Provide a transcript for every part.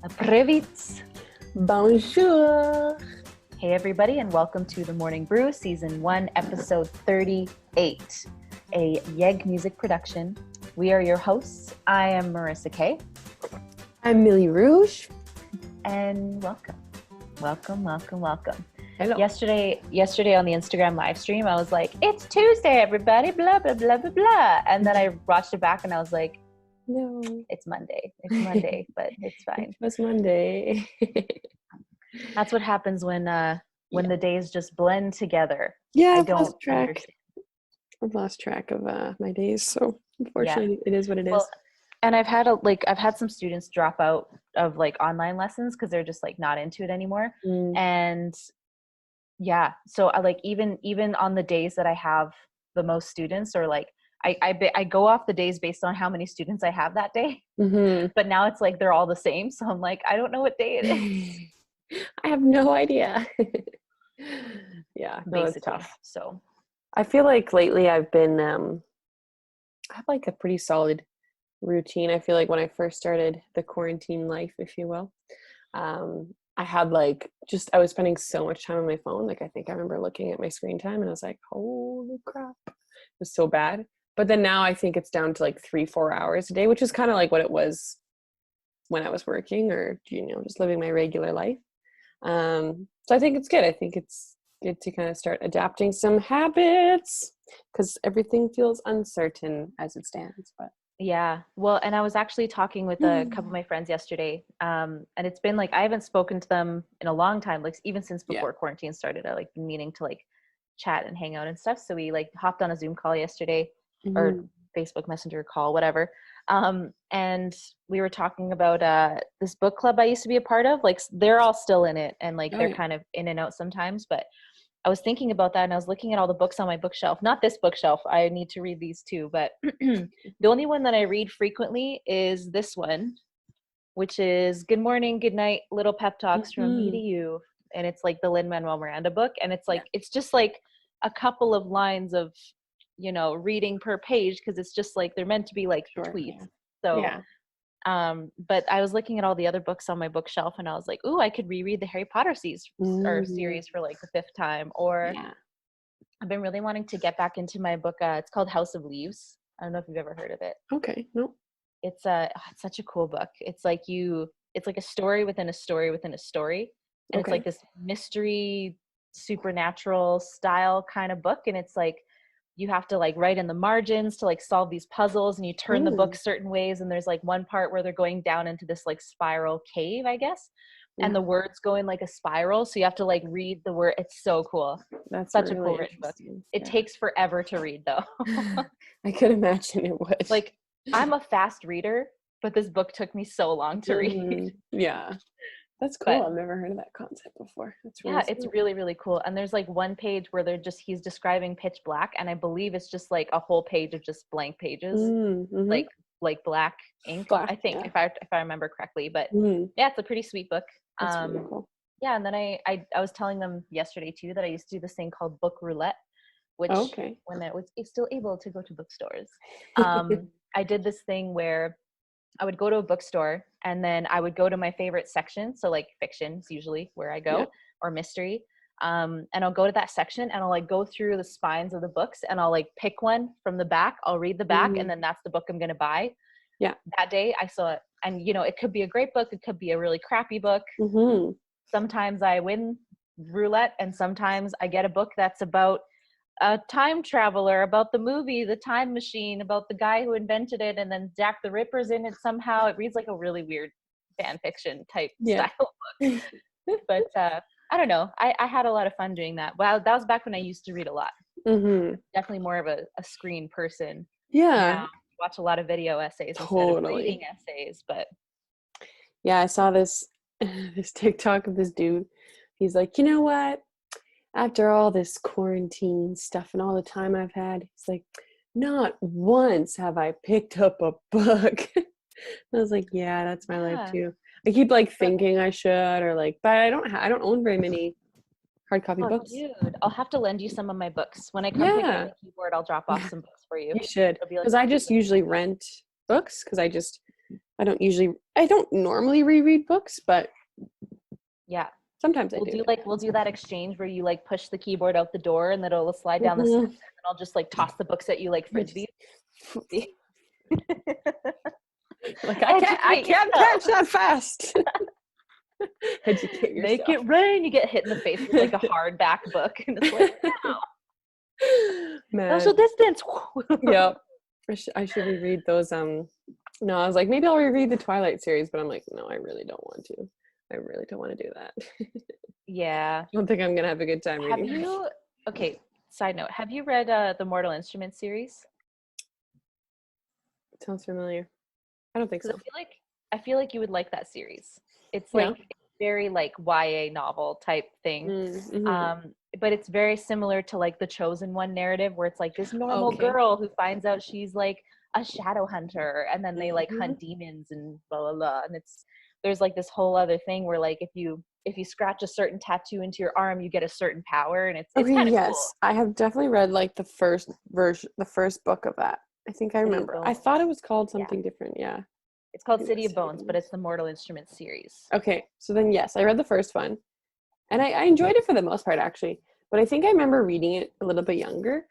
Привет! Bonjour! Hey everybody, and welcome to the Morning Brew, Season 1, Episode 38, a YEG music production. We are your hosts. I am Marissa Kay. I'm Millie Rouge. And welcome. Welcome. Hello. Yesterday on the Instagram live stream, I was like, it's Tuesday, everybody, blah, blah, blah, blah, blah. And then I watched it back and I was like, No. it's Monday, but it's fine. It was Monday. That's what happens when the days just blend together. Yeah, I I've don't lost track. understand. I've lost track of my days, so unfortunately it is what it is. Well, and I've had some students drop out of like online lessons because they're just like not into it anymore. And yeah, so I like even on the days that I have the most students, or like I go off the days based on how many students I have that day. But now it's like they're all the same, so I'm like, I don't know what day it is. I have no idea. Yeah, no, it's Basically. tough. So I feel like lately I've been I have like a pretty solid routine. I feel like when I first started the quarantine life, if you will, I had like I was spending so much time on my phone. Like I think I remember looking at my screen time and I was like, holy crap, it was so bad. But then now I think it's down to like 3-4 hours a day, which is kind of like what it was when I was working, or just living my regular life. So I think it's good. I think it's good to kind of start adapting some habits because everything feels uncertain as it stands. But yeah, well, and I was actually talking with a couple of my friends yesterday, and it's been like I haven't spoken to them in a long time, like even since before quarantine started. I like been meaning to like chat and hang out and stuff. So we like hopped on a Zoom call yesterday, or Facebook Messenger call, whatever. And we were talking about this book club I used to be a part of. Like they're all still in it, and like they're kind of in and out sometimes, but I was thinking about that, and I was looking at all the books on my bookshelf. Not this bookshelf. I need to read these too, but the only one that I read frequently is this one, which is Good Morning, Good Night, Little Pep Talks from Me to You. And it's like the Lin-Manuel Miranda book. And it's like, it's just like a couple of lines of, reading per page, because it's just like, they're meant to be like tweets. So but I was looking at all the other books on my bookshelf and I was like, ooh, I could reread the Harry Potter series for like the 5th time. Or I've been really wanting to get back into my book. It's called House of Leaves. I don't know if you've ever heard of it. Okay, no. It's such a cool book. It's like a story within a story within a story. And it's like this mystery, supernatural style kind of book. And it's like, you have to like write in the margins to like solve these puzzles, and you turn the book certain ways. And there's like one part where they're going down into this like spiral cave, I guess. And the words go in like a spiral. So you have to like read the word. It's so cool. That's such really a cool written book. It takes forever to read though. I could imagine it would. Like I'm a fast reader, but this book took me so long to read. Yeah. That's cool. I've never heard of that concept before. That's really it's really, really cool. And there's like one page where he's describing pitch black, and I believe it's just like a whole page of just blank pages, like black ink. I think if I remember correctly. But it's a pretty sweet book. That's really cool. Yeah, and then I was telling them yesterday too that I used to do this thing called book roulette, which when I was still able to go to bookstores, I did this thing where I would go to a bookstore and then I would go to my favorite section. So like fiction is usually where I go, or mystery. And I'll go to that section and I'll like go through the spines of the books and I'll like pick one from the back. I'll read the back and then that's the book I'm going to buy. Yeah. That day I saw it, and it could be a great book. It could be a really crappy book. Sometimes I win roulette, and sometimes I get a book that's about a time traveler, about the movie The Time Machine, about the guy who invented it, and then Jack the Ripper's in it somehow. It reads like a really weird fan fiction type style book. But I don't know. I had a lot of fun doing that. Well, that was back when I used to read a lot. Definitely more of a screen person. Now, watch a lot of video essays instead of reading essays. But yeah, I saw this TikTok of this dude. He's like, you know what? After all this quarantine stuff and all the time I've had, it's like, not once have I picked up a book. I was like, yeah, that's my life too. I keep like thinking I should, or like, but I don't own very many hard copy books. Dude, I'll have to lend you some of my books. When I come pick up the keyboard, I'll drop off some books for you. You should, because I just usually rent books, because I just I don't normally reread books, but Yeah. sometimes I We'll do. do like we'll do that exchange where you like push the keyboard out the door and then it'll slide down the steps, Mhm. and then I'll just like toss the books at you like frisbees. Like I Educate can't yourself. catch that fast. Educate Make yourself. it rain. You get hit in the face with like a hardback book, and it's like, Man, social distance. yeah. I should reread those. No, I was like, maybe I'll reread the Twilight series, but I'm like, no, I really don't want to. I really don't want to do that. Yeah. I don't think I'm gonna have a good time Have reading. you? Okay. Side note: have you read the Mortal Instruments series? Sounds familiar. I don't think Because so. I feel like you would like that series. It's Yeah. like very like YA novel type thing. Mm-hmm. But it's very similar to like the Chosen One narrative, where it's like this normal Okay. girl who finds out she's like a shadow hunter, and then they like Mhm. hunt demons and blah blah blah. And there's like this whole other thing where like if you scratch a certain tattoo into your arm, you get a certain power, and it's Okay, kind of cool. yes. I have definitely read like the first version, the first book of that. I think I City of remember. I Bones. thought it was called Yeah, something different. Yeah. it's I called think it City was of City Bones, but Bones. it's the Mortal Instruments series. Okay, so then yes, I read the first one. And I enjoyed it for the most part, actually. But I think I remember reading it a little bit younger.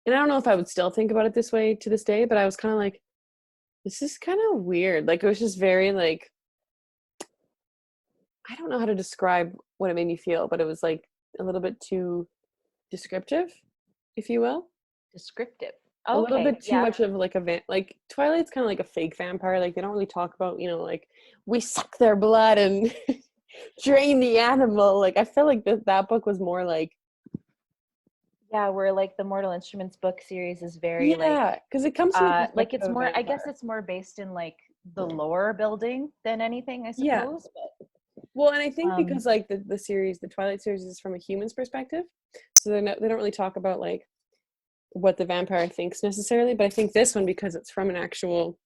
And I don't know if I would still think about it this way to this day, but I was kind of like, this is kind of weird. Like, it was just very, like, I don't know how to describe what it made me feel, but it was like a little bit too descriptive, if you will. Descriptive. A little Okay, bit too yeah. much of like like Twilight's kind of like a fake vampire. Like, they don't really talk about, like, we suck their blood and drain the animal. Like, I feel like that book was more like, Yeah, where like the Mortal Instruments book series is very yeah, because it comes from the like perspective it's of a more, I guess vampire. it's more based in like the lore building than anything, I Yeah. suppose. Well, and I think But because like the series, the Twilight series is from a human's perspective, so they don't really talk about like what the vampire thinks necessarily. But I think this one, because it's from an actual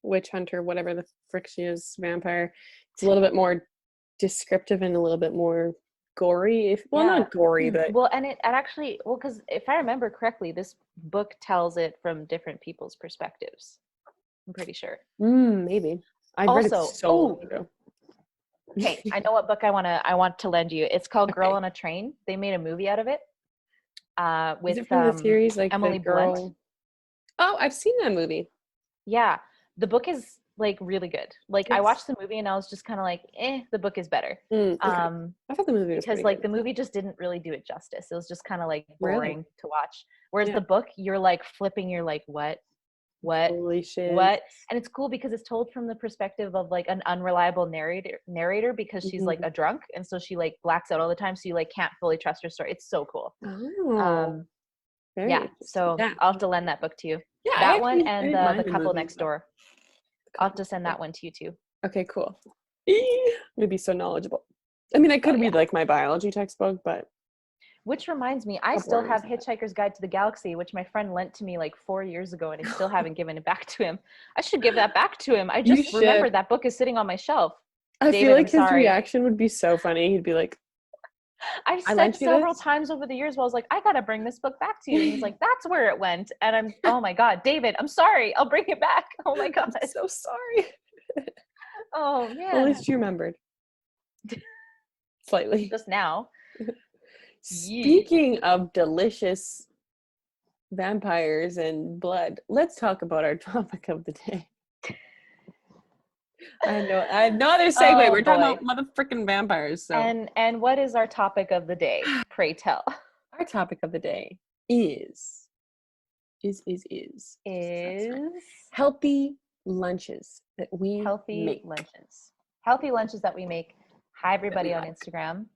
witch hunter, whatever the frick she is, vampire, it's a little bit more descriptive and a little bit more gory. Well, yeah. not gory, but Well, and it actually, well, because if I remember correctly, this book tells it from different people's perspectives. I'm pretty sure. maybe I read it Also, so long oh, ago. okay, I know what book I want to lend you. It's called Girl Okay, on a Train. They made a movie out of it is with it from the series like the Emily Blunt. girl? Oh, I've seen that movie. Yeah, the book is like really good. Like I Yes. watched the movie and I was just kind of like, the book is better. Okay. I thought the movie was Because pretty like good. the movie just didn't really do it justice. It was just kind of like Really? boring to watch. Whereas Yeah. the book, you're like flipping, you're like, what, Holy shit. what? And it's cool because it's told from the perspective of like an unreliable narrator because she's like Mhm. a drunk and so she like blacks out all the time. So you like can't fully trust her story. It's so cool. Oh, Um, very yeah. interesting. So Yeah. I'll have to lend that book to you. Yeah, That one I and didn't the mind the couple movie, next but door. the I'll have couple to send that next one to you too. door. Okay, cool. I'm gonna be so knowledgeable. I mean, I Oh could yeah. read like my biology textbook, but Which reminds me, I how still boring is have that? Hitchhiker's Guide to the Galaxy, which my friend lent to me like 4 years ago, and I still haven't given it back to him. I should give that back to him. I You just should. remembered that book is sitting on my shelf. I feel David, I'm like his sorry. reaction would be so funny. He'd be like, I've "I said lent you several this." times over the years, where I was like, I gotta bring this book back to you, and he's like, that's where it went. And oh my god, David, I'm sorry. I'll bring it back. Oh my god. I'm so sorry. Oh Well, at man. least you remembered slightly. Just now. Yee. Speaking of delicious vampires and blood, let's talk about our topic of the day. I had no other segue. Oh We're talking boy. about motherfucking vampires. So And what is our topic of the day? Pray tell. our topic of the day is Is healthy lunches that we healthy make. lunches. Healthy lunches that we make. Hi, everybody on Instagram.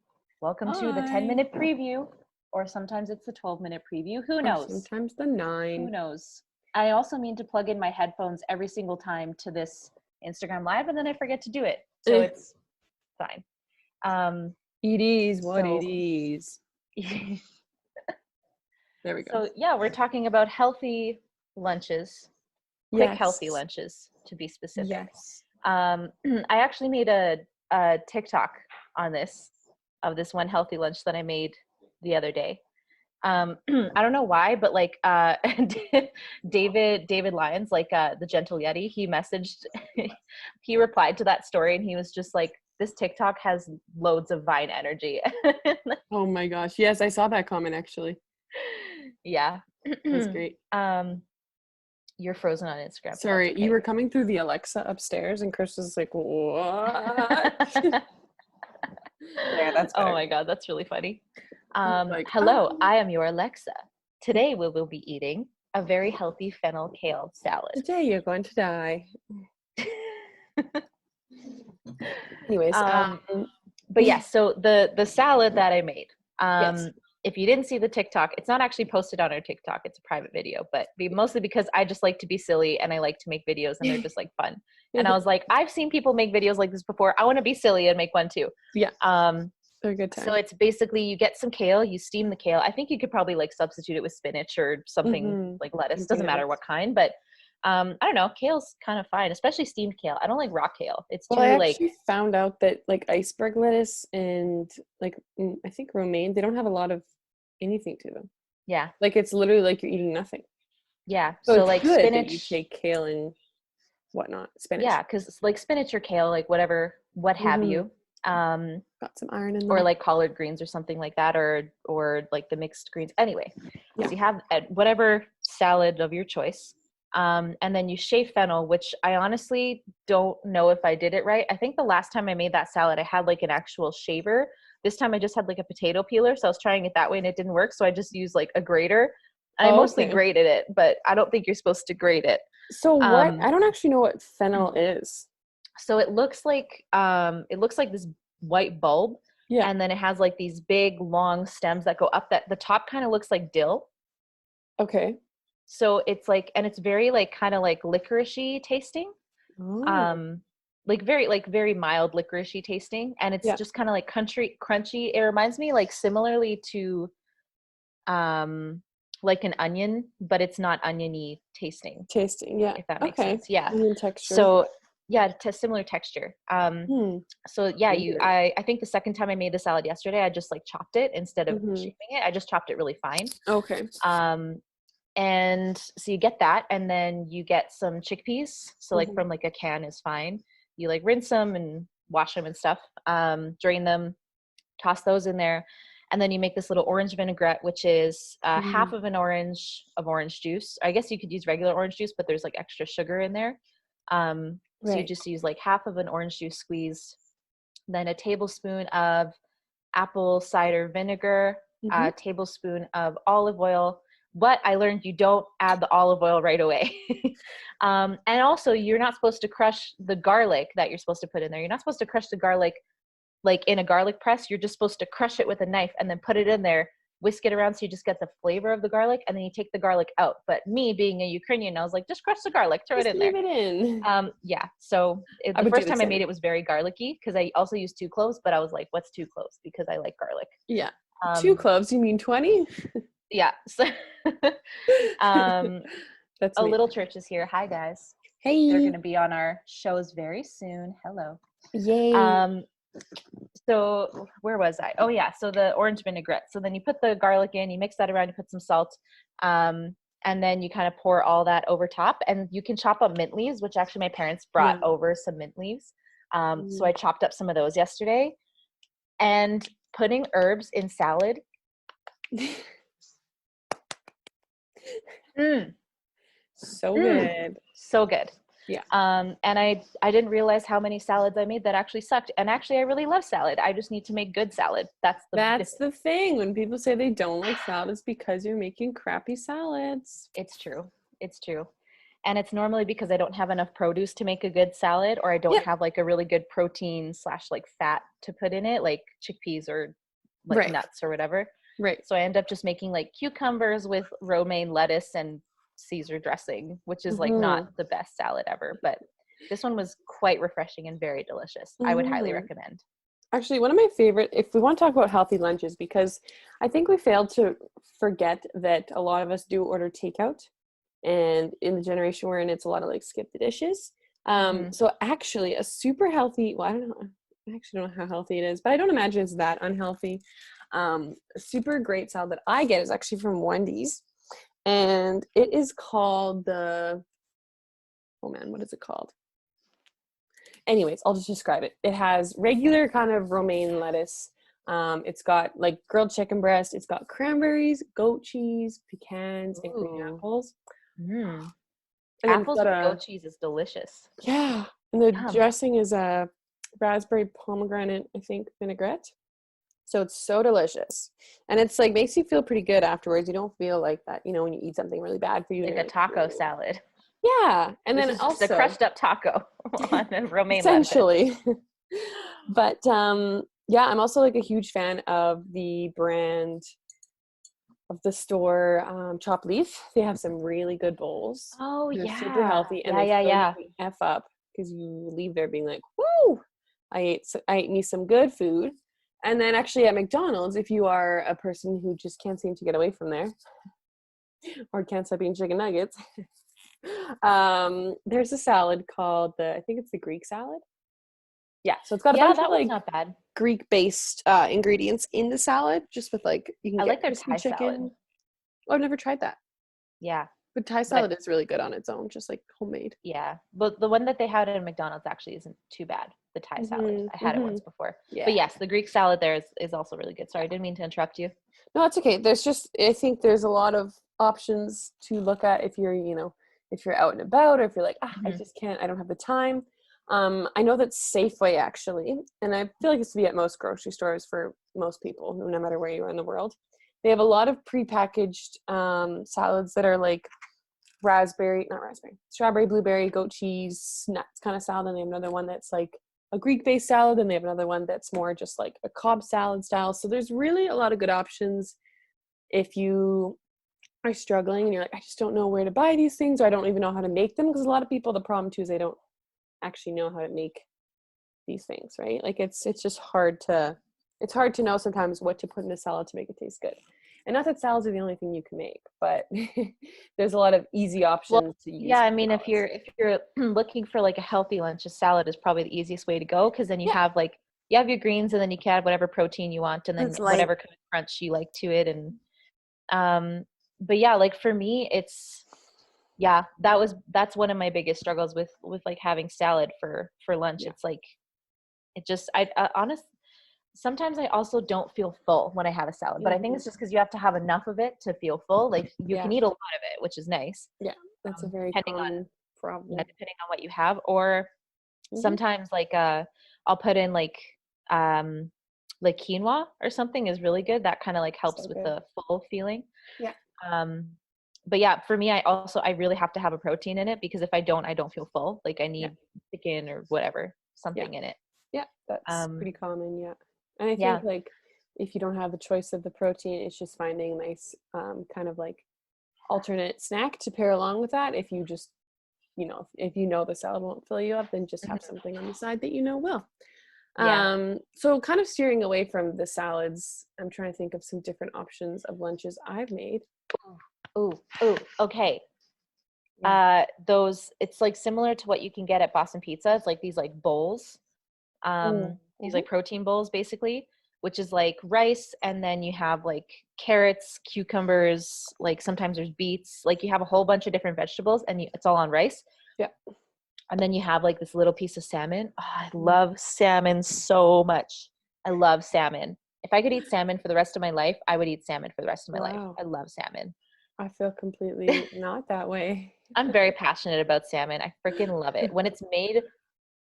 Welcome to the Hi. 10-minute preview, or sometimes it's the 12-minute preview. Who Or knows? sometimes the Who 9. knows? I also mean to plug in my headphones every single time to this Instagram Live, and then I forget to do it. So it's fine. It is what So, it is. There we go. so yeah, we're talking about healthy lunches, quick healthy lunches to be specific. Yes. I actually made a TikTok on this one healthy lunch that I made the other day. I don't know why, but like David Lyons, like the Gentle Yeti, he messaged, he replied to that story, and he was just like, "This TikTok has loads of Vine energy." Oh my gosh. Yes, I saw that comment actually. Yeah. That's great. You're frozen on Instagram. Sorry, Okay. you were coming through the Alexa upstairs, and Chris was like, "What?" Yeah, that's better. Oh my God, that's really funny. Like, Hello, I am your Alexa. Today we will be eating a very healthy fennel kale salad. today you're going to die. Anyways, but yes, so the salad that I made. yes. If you didn't see the TikTok, it's not actually posted on our TikTok. It's a private video, but mostly because I just like to be silly and I like to make videos and they're just like fun. And I was like, I've seen people make videos like this before. I want to be silly and make one too. Yeah. They're a good time. So it's basically you get some kale, you steam the kale. I think you could probably like substitute it with spinach or something like lettuce. Doesn't matter what kind, but I don't know. Kale's kind of fine, especially steamed kale. I don't like raw kale. It's too I like. actually found out that like iceberg lettuce and like I think romaine, they don't have a lot of anything to them. Yeah. Like it's literally like you're eating nothing. Yeah. So it's like good spinach. that you take kale and whatnot. Spinach. Yeah, because like spinach or kale, like whatever, what have you. Got some iron in there. Or like collard greens or something like that, or like the mixed greens. Anyway, so you have whatever salad of your choice. And then you shave fennel, which I honestly don't know if I did it right. I think the last time I made that salad, I had like an actual shaver. This time I just had like a potato peeler. So I was trying it that way and it didn't work. So I just used like a grater. And I mostly grated it, but I don't think you're supposed to grate it. So what? I don't actually know what fennel is. So it looks like this white bulb. Yeah. And then it has like these big long stems that go up, that the top kind of looks like dill. Okay. So it's like, and it's very like kind of like licoricey tasting. Like very mild licoricey tasting. And it's just kind of like crunchy. It reminds me like similarly to like an onion, but it's not oniony tasting. Yeah. If that makes sense. Yeah. Onion texture. So yeah, similar texture. So yeah, I think the second time I made the salad yesterday, I just like chopped it instead of shaving it. I just chopped it really fine. Okay. And so you get that, and then you get some chickpeas. So like from like a can is fine. You like rinse them and wash them and stuff. Drain them, toss those in there. And then you make this little orange vinaigrette, which is half of an orange of orange juice. I guess you could use regular orange juice, but there's like extra sugar in there. So you just use like half of an orange juice squeezed, then a tablespoon of apple cider vinegar, a tablespoon of olive oil. But I learned you don't add the olive oil right away. And also you're not supposed to crush the garlic that you're supposed to put in there. You're not supposed to crush the garlic like in a garlic press. You're just supposed to crush it with a knife and then put it in there, whisk it around so you just get the flavor of the garlic, and then you take the garlic out. But me being a Ukrainian, I was like, just crush the garlic, throw it in there. Leave it in. Yeah. So the first time I made it was very garlicky because I also used 2 cloves, but I was like, what's 2 cloves? Because I like garlic. Yeah. 2 cloves? You mean 20? Yeah. So That's a little church is here. Hi guys. Hey. They're gonna be on our shows very soon. Hello. Yay. So where was I? Oh yeah, so the orange vinaigrette. So then you put the garlic in, you mix that around, you put some salt, and then you kind of pour all that over top. And you can chop up mint leaves, which actually my parents brought over some mint leaves. So I chopped up some of those yesterday. And putting herbs in salad. So good. So good. Yeah. And I didn't realize how many salads I made that actually sucked. And actually I really love salad. I just need to make good salad. That's the thing. When people say they don't like salad, it's because you're making crappy salads. It's true. It's true. And it's normally because I don't have enough produce to make a good salad, or I don't have like a really good protein / like fat to put in it, like chickpeas or like nuts or whatever. Right. So I end up just making like cucumbers with romaine lettuce and Caesar dressing, which is like not the best salad ever, but this one was quite refreshing and very delicious. I would highly recommend. Actually, one of my favorite, if we want to talk about healthy lunches, because I think we failed to forget that a lot of us do order takeout, and in the generation we're in, it's a lot of like skip the dishes. So actually a super healthy, well, I actually don't know how healthy it is, but I don't imagine it's that unhealthy. A super great salad that I get is actually from Wendy's, and it is called the, oh man, what is it called? Anyways, I'll just describe it. It has regular kind of romaine lettuce. It's got like grilled chicken breast. It's got cranberries, goat cheese, pecans, and green Ooh. apples. Mm. And then it's Apples got with goat cheese is delicious. yeah, and the Yum. dressing is a raspberry pomegranate, I think, vinaigrette. So it's so delicious. And it's like makes you feel pretty good afterwards. You don't feel like that, when you eat something really bad for you. Like And you're a like, taco "Ugh." salad. Yeah. And This then is just a also crushed up taco on a romaine lettuce. essentially. But yeah, I'm also like a huge fan of the brand of the store, Chop Leaf. They have some really good bowls. Oh They're super yeah. healthy and Yeah, they yeah, fill you yeah. the F up because you leave there being like, woo, I ate me some good food. And then actually at McDonald's, if you are a person who just can't seem to get away from there or can't stop eating chicken nuggets, there's a salad called I think it's the Greek salad. Yeah, so it's got a Yeah, bunch of that one's like not bad. Greek-based ingredients in the salad, just with like you can I get like their crispy Thai salad. chicken. Oh, I've never tried that, Yeah. but Thai But salad is really good on its own, just like homemade. yeah. But the one that they had at McDonald's actually isn't too bad. The Thai salad. I had it once before. Yeah. But yes, the Greek salad there is also really good. Sorry, I didn't mean to interrupt you. No, it's okay. I think there's a lot of options to look at if if you're out and about, or if you're like, I Mhm. just can't, I don't have the time. I know that Safeway actually, and I feel like it's to be at most grocery stores for most people, no matter where you are in the world. They have a lot of prepackaged salads that are like strawberry, blueberry, goat cheese, nuts kind of salad. And they have another one that's like a Greek-based salad, and they have another one that's more just like a Cobb salad style. So there's really a lot of good options if you are struggling and you're like, I just don't know where to buy these things, or I don't even know how to make them. Because a lot of people, the problem too is they don't actually know how to make these things, right? Like it's just hard to know sometimes what to put in a salad to make it taste good. And not that salads are the only thing you can make, but there's a lot of easy Well, options to use yeah, I for mean salads. if you're looking for like a healthy lunch, a salad is probably the easiest way to go because then you Yeah, have like you have your greens and then you can add whatever protein you want and then it's light. whatever kind of crunch you like to it and um but yeah, like for me it's yeah, that's one of my biggest struggles with like having salad for lunch. Yeah. It's like it just I honest sometimes I also don't feel full when I have a salad, but I think Mhm. it's just because you have to have enough of it to feel full. Like you Yeah. can eat a lot of it, which is nice, Yeah. That's a very depending on common yeah, problem. depending on what you have. Or Hmm. sometimes like I'll put in um like quinoa or something is really good. That kind of like helps So with good. the full feeling. Yeah. Um but yeah, for me I really have to have a protein in it because if I don't, I don't feel full. Like I Yeah. need chicken or whatever, Yeah. something in it. Yeah. That's Um pretty common. Yeah. And I think yeah. like if you don't have the choice of the protein, it's just finding a nice kind of like alternate snack to pair along with that. If you just, if the salad won't fill you up, then just have Mhm. something on the side that will. Yeah. So kind of steering away from the salads, I'm trying to think of some different options of lunches I've made. Ooh, ooh, okay. Yeah. Those it's like similar to what you can get at Boston Pizza. It's like these like bowls, these Mm-hmm. like protein bowls basically, which is like rice and then you have like carrots, cucumbers, like sometimes there's beets, like you have a whole bunch of different vegetables and it's all on rice. Yeah. And then you have like this little piece of salmon. Oh, I love salmon so much. I love salmon. If I could eat salmon for the rest of my life, I would eat salmon for the rest of my life. Wow. I love salmon. I feel completely not that way. I'm very passionate about salmon. I freaking love it. When it's made,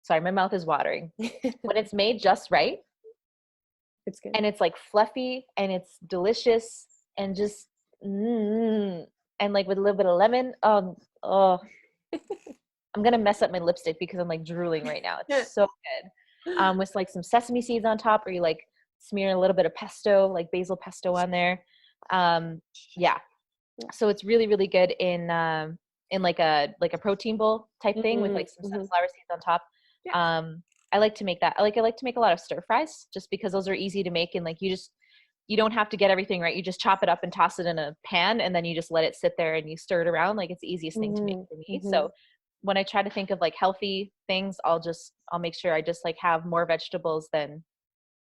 sorry, my mouth is watering. When it's made just right It's good. and it's like fluffy and it's delicious and just and like with a little bit of lemon, oh, I'm gonna mess up my lipstick because I'm like drooling right now. It's so good. With like some sesame seeds on top, or you like smear a little bit of pesto, like basil pesto on there. Yeah, so it's really really good in like a protein bowl type thing with like some Mm-hmm. sunflower seeds on top. Yeah. I like to make that. I like to make a lot of stir fries just because those are easy to make and like you don't have to get everything right. You just chop it up and toss it in a pan and then you just let it sit there and you stir it around. Like it's the easiest thing to make for me. Mm-hmm. So when I try to think of like healthy things, I'll make sure I just like have more vegetables than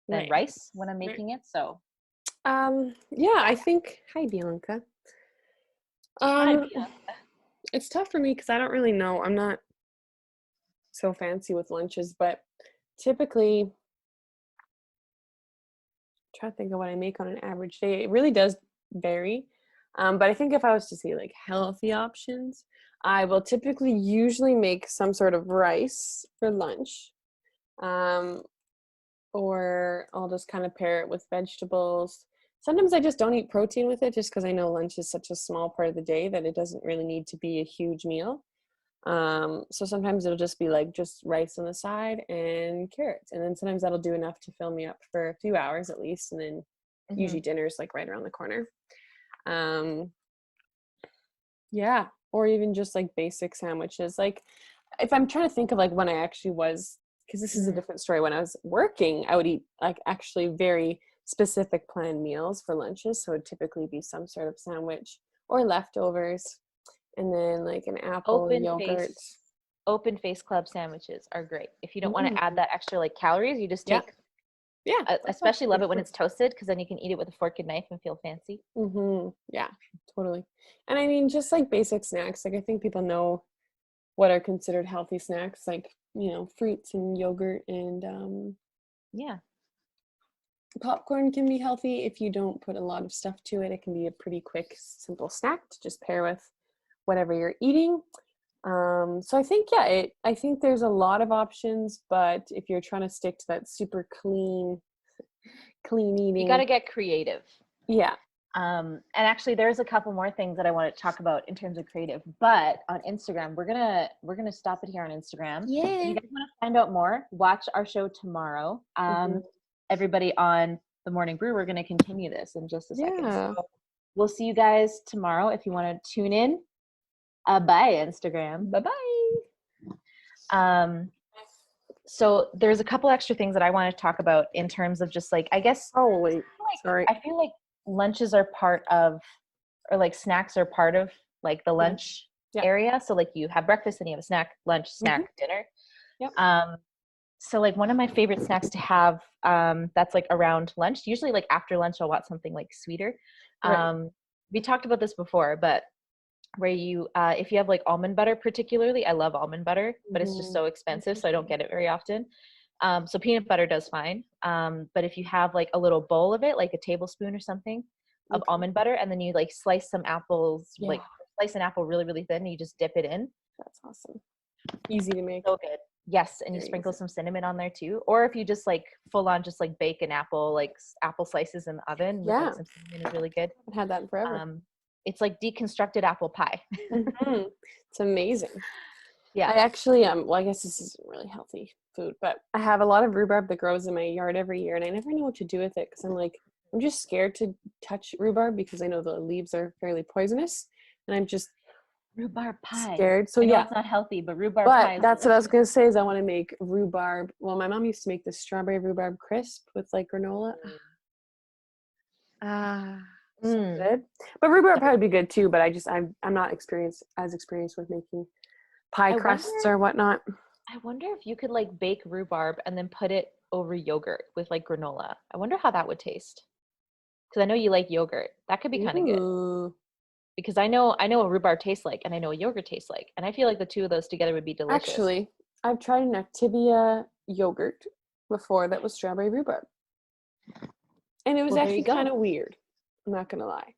Right. rice when I'm Right. making it. So Yeah, I think, hi Bianca. Hi, Um, Pia. it's tough for me because I don't really know. I'm not so fancy with lunches, but typically try to think of what I make on an average day. It really does vary. But I think if I was to say like healthy options, I will typically usually make some sort of rice for lunch. Um, or I'll just kind of pair it with vegetables. Sometimes I just don't eat protein with it just because I know lunch is such a small part of the day that it doesn't really need to be a huge meal. So sometimes it'll just be like just rice on the side and carrots. And then sometimes that'll do enough to fill me up for a few hours at least. And then usually dinner's like right around the corner. Um, yeah. Or even just like basic sandwiches. Like if I'm trying to think of like when I actually was, because this is a different story. When I was working, I would eat like actually very specific planned meals for lunches. So it would typically be some sort of sandwich or leftovers, and then like an apple, Open yogurt. face, open face club sandwiches are great. If you don't want to add Mm, that extra like calories, you just yeah, take, yeah, that's especially love actually it when true. it's toasted because then you can eat it with a fork and knife and feel fancy. Yeah, totally. And I mean, just like basic snacks. Like I think people know what are considered healthy snacks, like fruits and yogurt and Yeah. popcorn can be healthy if you don't put a lot of stuff to it. It can be a pretty quick, simple snack to just pair with whatever you're eating. So I think, yeah, I think there's a lot of options, but if you're trying to stick to that super clean You got eating, to get creative. yeah. And actually there's a couple more things that I want to talk about in terms of creative, but on Instagram, we're gonna stop it here on Instagram. If you Yeah. guys want to find out more, watch our show tomorrow. Mhm. Everybody on the Morning Brew, we're going to continue this in just a second. Yeah. So we'll see you guys tomorrow if you want to tune in. Bye, Instagram. Bye-bye. Um, so there's a couple extra things that I want to talk about in terms of just like, I guess, Oh, wait. Sorry. I feel like lunches are part of, or like snacks are part of like the Mhm. lunch Yeah. area. So like you have breakfast and you have a snack, lunch, Mhm. snack, dinner. Yep. So like one of my favorite snacks to have that's like around lunch, usually like after lunch I'll want something like sweeter. Right. We talked about this before, but where you if you have like almond butter particularly, I love almond butter, but it's just Mhm. so expensive so I don't get it very often. So peanut butter does fine. But if you have like a little bowl of it, like a tablespoon or something of Okay. almond butter, and then you like slice some apples, Yeah, like slice an apple really, really thin, and you just dip it in. that's awesome. Easy to make. So good. Yes, and you Very sprinkle easy. some cinnamon on there too. Or if you just like full on just like bake an apple, like apple slices in the oven with like Yeah. some cinnamon is really good. Haven't had that in forever. Um, it's like deconstructed apple pie. Mhm. It's amazing. Yeah. I actually well, I guess this isn't really healthy food, but I have a lot of rhubarb that grows in my yard every year, and I never know what to do with it because I'm just scared to touch rhubarb because I know the leaves are fairly poisonous, and I'm just Rhubarb pie. scared. So I know yeah, it's not healthy, but rhubarb but pie is that's what I was delicious. gonna say is I want to make rhubarb. Well, my mom used to make this strawberry rhubarb crisp with like granola. Ah, so Mm. good. But rhubarb pie So would be good too. But I'm not experienced with making pie I wonder crusts or whatnot. I wonder if you could like bake rhubarb and then put it over yogurt with like granola. I wonder how that would taste. Because I know you like yogurt. That could be kind of good. Ooh. Because I know what rhubarb tastes like and I know what yogurt tastes like. And I feel like the two of those together would be delicious. Actually, I've tried an Activia yogurt before that was strawberry rhubarb, and it was Well, there you actually kind go. of weird. I'm not gonna lie.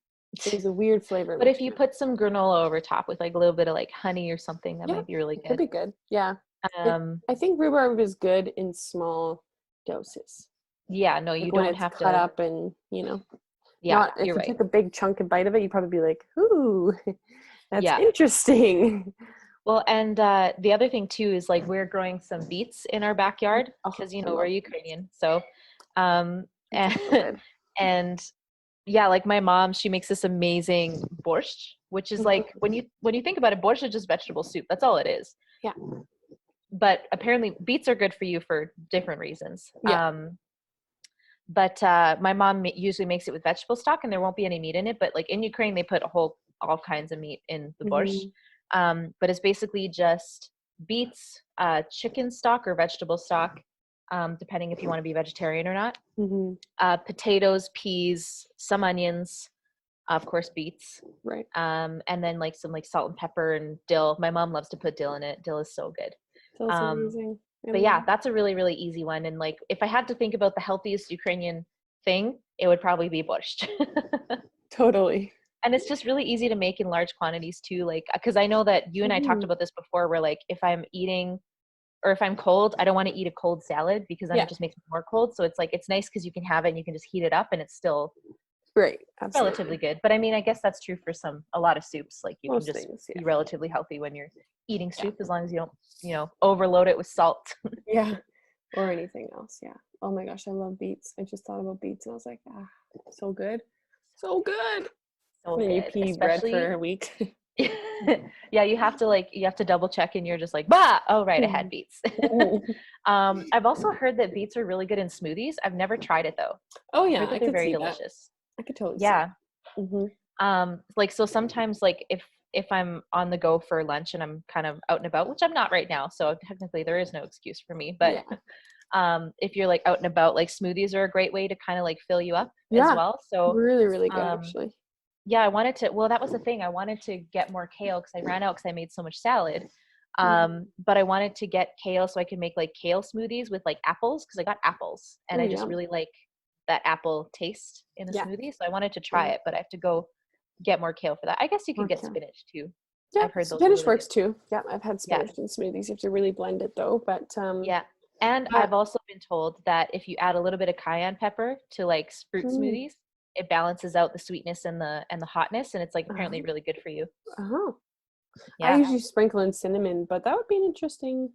It was a weird flavor But if you mixture. put some granola over top with like a little bit of like honey or something, that Yeah, might be really it could good. be good. Yeah, it. Um, I think rhubarb is good in small doses, yeah, no, you like when don't it's have cut to. up and Yeah, not if you're you right. took a big chunk and bite of it, you'd probably be like, "Ooh, that's Yeah. interesting." Well, and the other thing too is like we're growing some beets in our backyard Oh, because I we're love Ukrainian. So, um, beets and, are so good. and yeah, like my mom, she makes this amazing borscht, which is like Mhm. when you think about it, borscht is just vegetable soup. That's all it is. Yeah, But apparently, beets are good for you for different reasons. yeah. But my mom usually makes it with vegetable stock, and there won't be any meat in it. But like in Ukraine, they put all kinds of meat in the borscht. Hmm. But it's basically just beets, chicken stock or vegetable stock, depending if you want to be vegetarian or not. Mm-hmm. Potatoes, peas, some onions, of course, beets. Right. And then like some like salt and pepper and dill. My mom loves to put dill in it. Dill is so good. Feels amazing. But yeah, that's a really, really easy one. And like, if I had to think about the healthiest Ukrainian thing, it would probably be borscht. Totally. And it's just really easy to make in large quantities too. Like, because I know that you and I talked about this before, where like, if I'm eating or if I'm cold, I don't want to eat a cold salad because then it just makes me more cold. So it's like, it's nice because you can have it and you can just heat it up and it's still relatively good. But I mean, I guess that's true for a lot of soups. Like you can just be relatively healthy when you're eating soup as long as you don't, overload it with salt. Yeah. Or anything else. Yeah. Oh my gosh, I love beets. I just thought about beets and I was like, so good. So good. So good. You pea bread for a week. Yeah, you have to double check and you're just like, bah, oh right, I had beets. I've also heard that beets are really good in smoothies. I've never tried it though. Oh yeah, I they're very delicious. I could totally see that. Like so sometimes like if I'm on the go for lunch and I'm kind of out and about, which I'm not right now, so technically there is no excuse for me, but if you're like out and about, like smoothies are a great way to kind of like fill you up as well. So really, really good actually. Yeah, that was the thing. I wanted to get more kale because I ran out because I made so much salad. But I wanted to get kale so I could make like kale smoothies with like apples because I got apples and I just really like that apple taste in a smoothie. So I wanted to try it, but I have to go get more kale for that. I guess you could get spinach too. Yeah, I've heard spinach works too. Yeah, I've had spinach in smoothies. You have to really blend it though, but and I've also been told that if you add a little bit of cayenne pepper to like fruit smoothies, it balances out the sweetness and the hotness, and it's like apparently really good for you. I usually sprinkle in cinnamon, but that would be an interesting.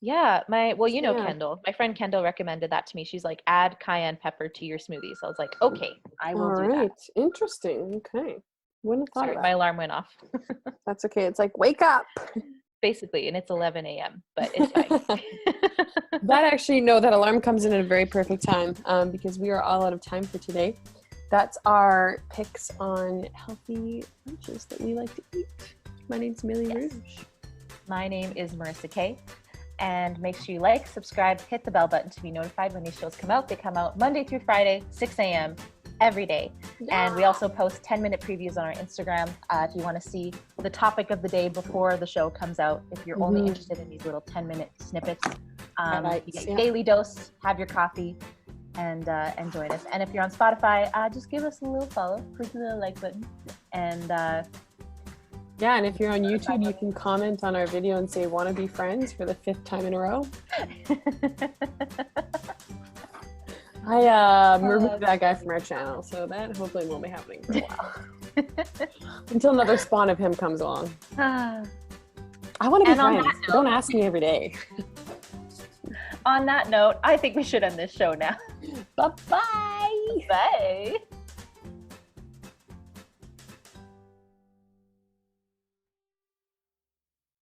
Kendall, my friend Kendall recommended that to me. She's like, add cayenne pepper to your smoothies. So I was like, okay, I will do that. Interesting. Okay, wouldn't have thought of that. My alarm went off. That's okay. It's like, wake up. Basically, and it's 11 a.m., but it's fine. That alarm comes in at a very perfect time because we are all out of time for today. That's our picks on healthy lunches that we like to eat. My name's Millie Rouge. My name is Marissa Kay. And make sure you like, subscribe, hit the bell button to be notified when these shows come out. They come out Monday through Friday, 6 a.m. every day. And we also post 10-minute previews on our Instagram if you want to see the topic of the day before the show comes out. If you're only interested in these little 10-minute snippets, you get your daily dose, have your coffee, and join us. And if you're on Spotify, just give us a little follow, click the little like button, and and if you're on YouTube, you can comment on our video and say, "Want to be friends?" for the 5th time in a row. I removed that guy from our channel, so that hopefully won't be happening for a while. Until another spawn of him comes along. I want to be friends. Don't ask me every day. On that note, I think we should end this show now. Bye-bye. Bye.